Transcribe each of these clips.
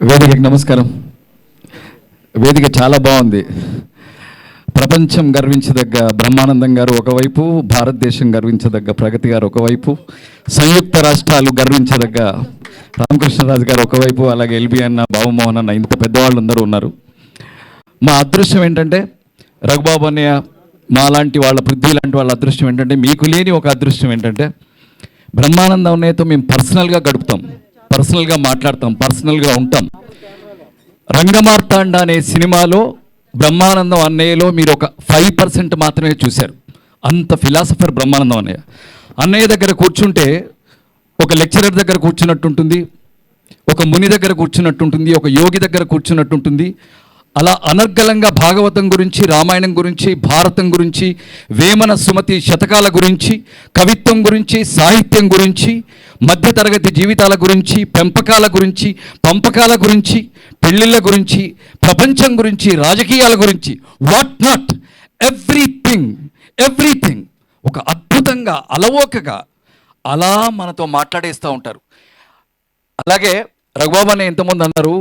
వేదికకి నమస్కారం. వేదిక చాలా బాగుంది. ప్రపంచం గర్వించదగ్గ బ్రహ్మానందం గారు ఒకవైపు, భారతదేశం గర్వించదగ్గ ప్రగతి గారు ఒకవైపు, సంయుక్త రాష్ట్రాలు గర్వించదగ్గ రామకృష్ణరాజు గారు ఒకవైపు, అలాగే ఎల్బి అన్న, బాబుమోహన్ అన్న, ఇంత పెద్దవాళ్ళు అందరూ ఉన్నారు. మా అదృష్టం ఏంటంటే రఘుబాబు అన్నయ్య, మా లాంటి వాళ్ళ పృథ్వీ లాంటి వాళ్ళ అదృష్టం ఏంటంటే, మీకు లేని ఒక అదృష్టం ఏంటంటే బ్రహ్మానందం అన్నయ్యతో మేము పర్సనల్గా గడుపుతాం, పర్సనల్గా మాట్లాడతాం, పర్సనల్గా ఉంటాం. రంగమార్తాండ అనే సినిమాలో బ్రహ్మానందం అన్నయ్యలో మీరు ఒక 5% మాత్రమే చూశారు. అంత ఫిలాసఫర్ బ్రహ్మానందం అన్నయ్య. అన్నయ్య దగ్గర కూర్చుంటే ఒక లెక్చరర్ దగ్గర కూర్చున్నట్టుంటుంది, ఒక ముని దగ్గర కూర్చున్నట్టుంటుంది, ఒక యోగి దగ్గర కూర్చున్నట్టుంటుంది. అలా అనర్గళంగా భాగవతం గురించి, రామాయణం గురించి, భారతం గురించి, వేమన సుమతి శతకాల గురించి, కవిత్వం గురించి, సాహిత్యం గురించి, మధ్యతరగతి జీవితాల గురించి, పెంపకాల గురించి, పంపకాల గురించి, పెళ్ళిళ్ళ గురించి, ప్రపంచం గురించి, రాజకీయాల గురించి, వాట్ నాట్, ఎవ్రీథింగ్ ఒక అద్భుతంగా అలవోకగా అలా మనతో మాట్లాడేస్తూ ఉంటారు. అలాగే రఘుబాబు అనే ఎంతమంది అన్నారు,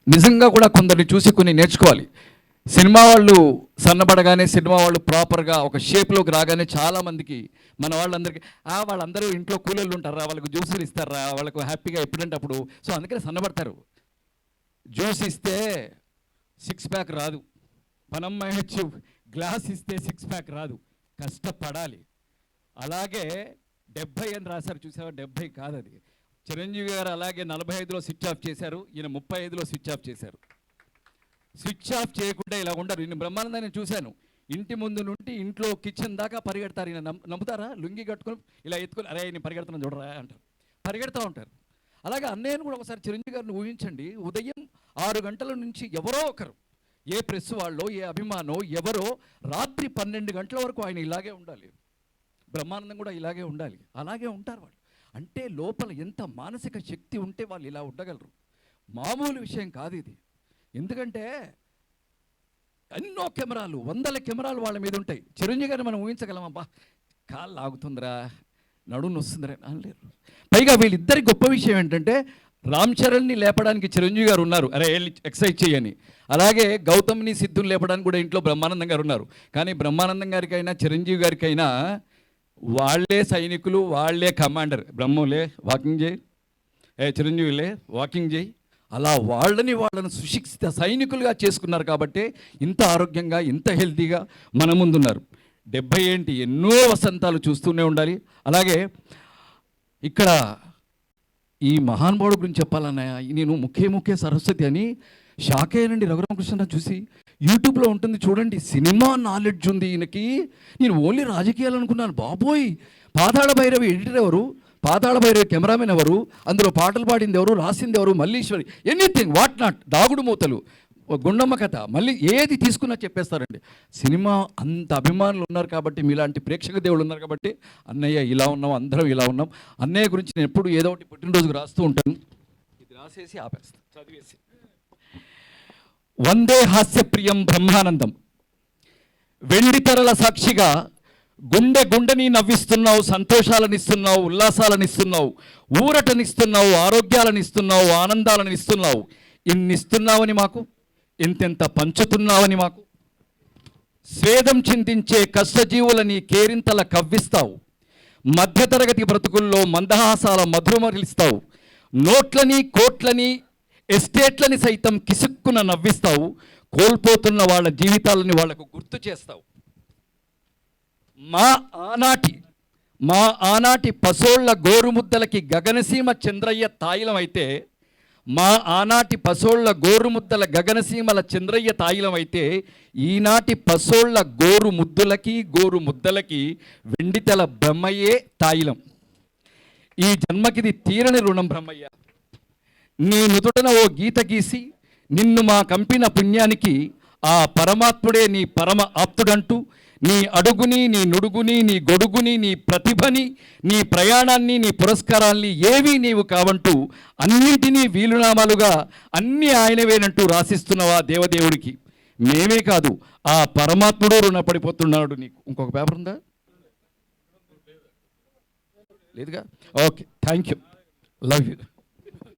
నిజంగా కూడా కొందరిని చూసి కొన్ని నేర్చుకోవాలి. సినిమా వాళ్ళు సన్నబడగానే, సినిమా వాళ్ళు ప్రాపర్గా ఒక షేప్లోకి రాగానే చాలామందికి, మన వాళ్ళందరికీ వాళ్ళందరూ ఇంట్లో కూలీలు ఉంటారా, వాళ్ళకు జ్యూసులు ఇస్తారా, వాళ్ళకు హ్యాపీగా ఎప్పుడంటే అప్పుడు, సో అందుకనే సన్నబడతారు. జ్యూస్ ఇస్తే 6 ప్యాక్ రాదు, పనమ్మాయి గ్లాస్ ఇస్తే 6 ప్యాక్ రాదు, కష్టపడాలి. అలాగే 70 అని రాశారు, చూసావా? 70 కాదు అది. చిరంజీవి గారు అలాగే 45లో స్విచ్ ఆఫ్ చేశారు, ఈయన 35లో స్విచ్ ఆఫ్ చేశారు. స్విచ్ ఆఫ్ చేయకుండా ఇలా ఉండరు. ఈయన బ్రహ్మానందాన్ని చూశాను, ఇంటి ముందు నుండి ఇంట్లో కిచెన్ దాకా పరిగెడతారు. ఈయన నమ్ముతారా? లుంగి కట్టుకొని ఇలా ఎత్తుకొని, అరే నేను పరిగెడుతున్నా చూడరా అంటారు, పరిగెడతా ఉంటారు. అలాగే అన్నయ్యను కూడా ఒకసారి చిరంజీవి గారిని ఊహించండి, ఉదయం 6 గంటల నుంచి ఎవరో ఒకరు, ఏ ప్రెస్ వాళ్ళో, ఏ అభిమానో ఎవరో, రాత్రి 12 గంటల వరకు ఆయన ఇలాగే ఉండాలి. బ్రహ్మానందం కూడా ఇలాగే ఉండాలి. అలాగే ఉంటారు వాళ్ళు. అంటే లోపల ఎంత మానసిక శక్తి ఉంటే వాళ్ళు ఇలా ఉండగలరు. మామూలు విషయం కాదు ఇది. ఎందుకంటే ఎన్నో కెమెరాలు, 100 కెమెరాలు వాళ్ళ మీద ఉంటాయి. చిరంజీవి గారిని మనం ఊహించగలమబ్బా, కాళ్ళు ఆగుతుందిరా, నడుము వస్తుందిరా అనలేరు. పైగా వీళ్ళిద్దరి గొప్ప విషయం ఏంటంటే, రామ్ చరణ్ని లేపడానికి చిరంజీవి గారు ఉన్నారు, అరే ఎక్సర్సైజ్ చేయని. అలాగే గౌతమ్ని, సిద్ధుని లేపడానికి కూడా ఇంట్లో బ్రహ్మానందం గారు ఉన్నారు. కానీ బ్రహ్మానందం గారికైనా చిరంజీవి గారికైనా వాళ్ళే సైనికులు, వాళ్ళే కమాండర్. బ్రహ్మలే వాకింగ్ చేయి, చిరంజీవిలే వాకింగ్ చేయి, అలా వాళ్ళను సుశిక్షిత సైనికులుగా చేసుకున్నారు. కాబట్టి ఇంత ఆరోగ్యంగా, ఇంత హెల్తీగా మన ముందున్నారు. 70 ఏంటి, ఎన్నో వసంతాలు చూస్తూనే ఉండాలి. అలాగే ఇక్కడ ఈ మహానుభావుడు గురించి చెప్పాలన్నయ్య, నేను ముఖ్య సరస్వతి అని షాక్ అయ్యానండి రఘురామకృష్ణ చూసి. యూట్యూబ్లో ఉంటుంది చూడండి, సినిమా నాలెడ్జ్ ఉంది ఈయనకి. నేను ఓన్లీ రాజకీయాలు అనుకున్నాను. బాబోయ్, పాతాళ భైరవి ఎడిటర్ ఎవరు, పాతాళ భైరవి కెమెరామెన్ ఎవరు, అందులో పాటలు పాడింది ఎవరు, రాసింది ఎవరు, మల్లీశ్వరి, ఎనీథింగ్ వాట్ నాట్, దాగుడు మూతలు, గుండమ్మ కథ, మళ్ళీ ఏది తీసుకున్నా చెప్పేస్తారండి. సినిమా అంత అభిమానులు ఉన్నారు కాబట్టి, మీలాంటి ప్రేక్షక దేవుళ్ళు ఉన్నారు కాబట్టి, అన్నయ్య ఇలా ఉన్నాం, అందరం ఇలా ఉన్నాం. అన్నయ్య గురించి నేను ఎప్పుడు ఏదో ఒకటి పుట్టినరోజుకు రాస్తూ ఉంటాను. ఇది రాసేసి ఆపేస్తాను, చదివేసి. వందే హాస్యప్రియం బ్రహ్మానందం, వెండితెరల సాక్షిగా గుండెని నవ్విస్తున్నావు, సంతోషాలనిస్తున్నావు, ఉల్లాసాలనిస్తున్నావు, ఊరటనిస్తున్నావు, ఆరోగ్యాలనిస్తున్నావు, ఆనందాలనిస్తున్నావు. ఇన్నిస్తున్నావని మాకు, ఇంతెంత పంచుతున్నావని మాకు. స్వేదం చిందించే కష్టజీవులని కేరింతల కవ్విస్తావు, మధ్యతరగతి బ్రతుకుల్లో మందహాసాల మధురమరిస్తావు, నోట్లని, కోట్లని, ఎస్టేట్లని సైతం కిసుక్కున నవ్విస్తావు, కోల్పోతున్న వాళ్ళ జీవితాలని వాళ్లకు గుర్తు చేస్తావు. మా ఆనాటి పసోళ్ల గోరుముద్దలకి గగనసీమ చంద్రయ్య తాయిలం అయితే, మా ఆనాటి పసోళ్ల గోరుముద్దల గగనసీమల చంద్రయ్య తాయిలం అయితే, ఈనాటి పసోళ్ల గోరుముద్దలకి వెండితెల బ్రహ్మయ్యే తాయిలం. ఈ జన్మకిది తీరని రుణం బ్రహ్మయ్య. నీ నుదుటన ఓ గీత గీసి నిన్ను మా కంపిన పుణ్యానికి ఆ పరమాత్ముడే నీ పరమ ఆప్తుడంటూ, నీ అడుగుని, నీ నుడుగుని, నీ గొడుగుని, నీ ప్రతిభని, నీ ప్రయాణాన్ని, నీ పురస్కారాల్ని ఏవీ నీవు కావంటూ, అన్నింటినీ వీలునామాలుగా అన్నీ ఆయనవేనంటూ రాసిస్తున్నవా దేవదేవుడికి. మేమే కాదు, ఆ పరమాత్ముడు రుణపడిపోతున్నాడు నీకు. ఇంకొక పేపర్ ఉందా? లేదుగా? Okay, thank you, love you.